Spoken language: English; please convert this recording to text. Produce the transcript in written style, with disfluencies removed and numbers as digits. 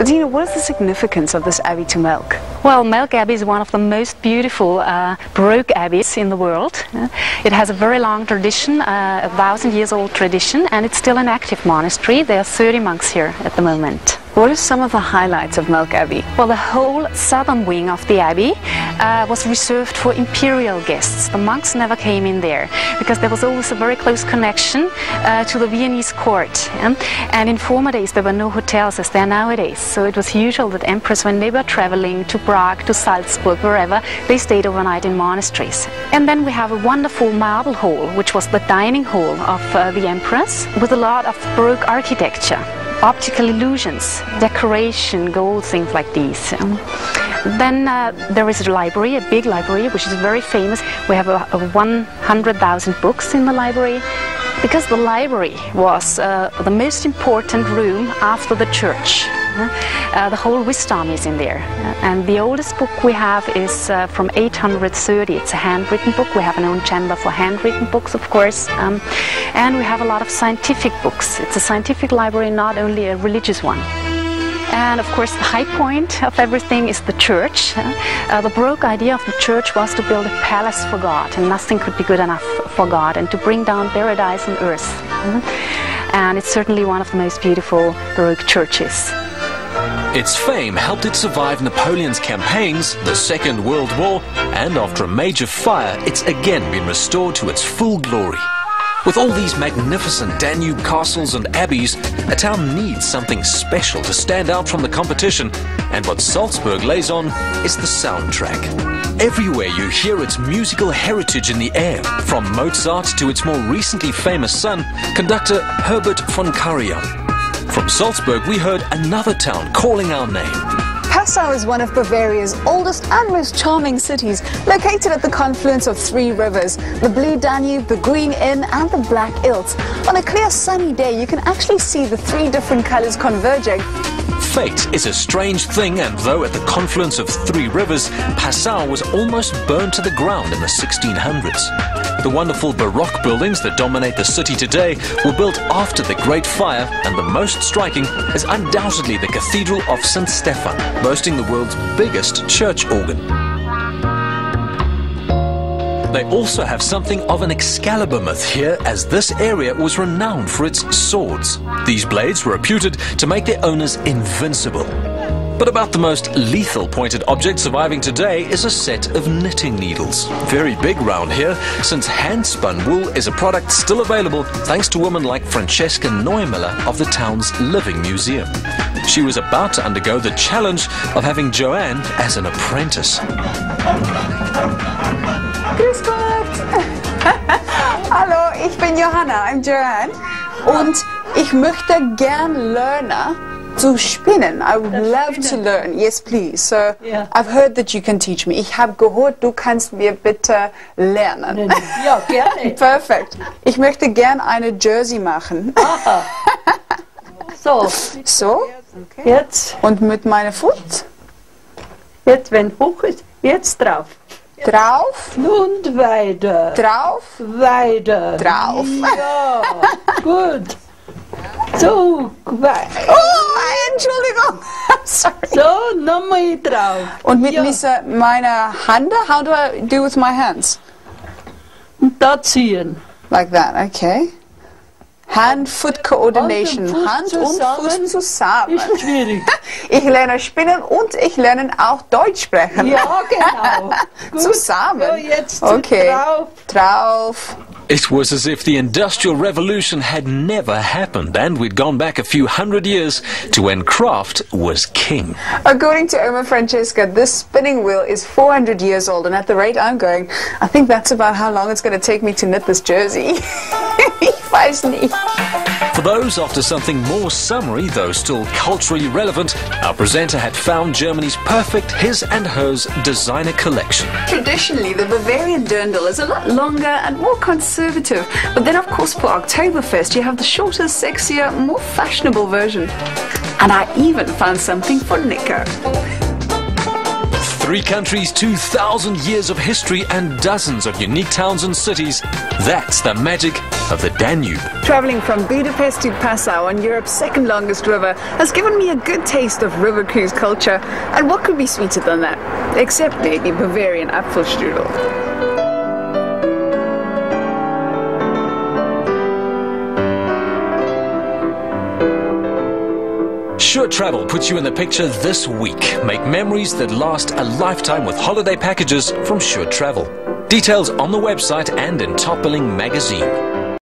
Adina, what is the significance of this abbey to Melk? Well, Melk Abbey is one of the most beautiful Baroque abbeys in the world. It has a very long tradition, a 1,000-year-old tradition, and it's still an active monastery. There are 30 monks here at the moment. What are some of the highlights of Melk Abbey? Well, the whole southern wing of the abbey was reserved for imperial guests. The monks never came in there because there was always a very close connection to the Viennese court. And in former days there were no hotels as there are nowadays. So it was usual that emperors, when they were traveling to Prague, to Salzburg, wherever, they stayed overnight in monasteries. And then we have a wonderful marble hall, which was the dining hall of the emperors, with a lot of Baroque architecture. Optical illusions, decoration, gold, things like these. Then there is a library, a big library, which is very famous. We have 100,000 books in the library, because the library was the most important room after the church. The whole wisdom is in there, and the oldest book we have is from 830. It's a handwritten book. We have an own chamber for handwritten books, of course, and we have a lot of scientific books. It's a scientific library, not only a religious one. And of course the high point of everything is the church. The Baroque idea of the church was to build a palace for God, and nothing could be good enough for God, and to bring down paradise on earth. And it's certainly one of the most beautiful Baroque churches. Its fame helped it survive Napoleon's campaigns, the Second World War, and after a major fire, it's again been restored to its full glory. With all these magnificent Danube castles and abbeys, a town needs something special to stand out from the competition, and what Salzburg lays on is the soundtrack. Everywhere you hear its musical heritage in the air, from Mozart to its more recently famous son, conductor Herbert von Karajan. From Salzburg we heard another town calling our name. Passau is one of Bavaria's oldest and most charming cities, located at the confluence of 3 rivers, the Blue Danube, the Green Inn and the Black Ilz. On a clear sunny day you can actually see the 3 different colors converging. Fate is a strange thing, and though at the confluence of 3 rivers, Passau was almost burned to the ground in the 1600s. The wonderful Baroque buildings that dominate the city today were built after the Great Fire, and the most striking is undoubtedly the Cathedral of St. Stephan, boasting the world's biggest church organ. They also have something of an Excalibur myth here, as this area was renowned for its swords. These blades were reputed to make their owners invincible. But about the most lethal pointed object surviving today is a set of knitting needles. Very big round here, since hand-spun wool is a product still available thanks to women like Francesca Neumiller of the town's Living Museum. She was about to undergo the challenge of having Joanne as an apprentice. Grüß Gott! Hallo, ich bin Johanna, I'm Joanne. Und ich möchte gern lernen zu spinnen. I would love to learn. Yes, please. So, yeah. I've heard that you can teach me. Ich habe gehört, du kannst mir bitte lernen. Ja, gerne. Perfekt. Ich möchte gern eine Jersey machen. Aha. So. So? Okay. Jetzt. Und mit meiner Fuß? Jetzt, wenn hoch ist, jetzt drauf. Drauf. Und weiter. Drauf. Weiter. Drauf. Ja, gut. So, weiter. Oh, Entschuldigung. Sorry. So, nochmal drauf. Und mit ja. meiner Hand, how do I do with my hands? Und da ziehen. Like that, okay. Hand-Foot Coordination. Hand und Fuß zusammen. Ist schwierig. Ich lerne Spinnen und ich lerne auch Deutsch sprechen. Ja, genau. Gut. Zusammen. So, jetzt okay. drauf. Drauf. It was as if the Industrial Revolution had never happened, and we'd gone back a few hundred years to when craft was king. According to Oma Francesca, this spinning wheel is 400 years old, and at the rate I'm going, I think that's about how long it's going to take me to knit this jersey. Ich weiß nicht. For those after something more summery, though still culturally relevant, our presenter had found Germany's perfect his and hers designer collection. Traditionally, the Bavarian dirndl is a lot longer and more conservative. But then, of course, for Oktoberfest, you have the shorter, sexier, more fashionable version. And I even found something for Nico. 3 countries, 2,000 years of history and dozens of unique towns and cities. That's the magic of the Danube. Traveling from Budapest to Passau on Europe's second longest river has given me a good taste of river cruise culture. And what could be sweeter than that? Except maybe Bavarian Apfelstrudel. Sure Travel puts you in the picture this week. Make memories that last a lifetime with holiday packages from Sure Travel. Details on the website and in Top Billing magazine.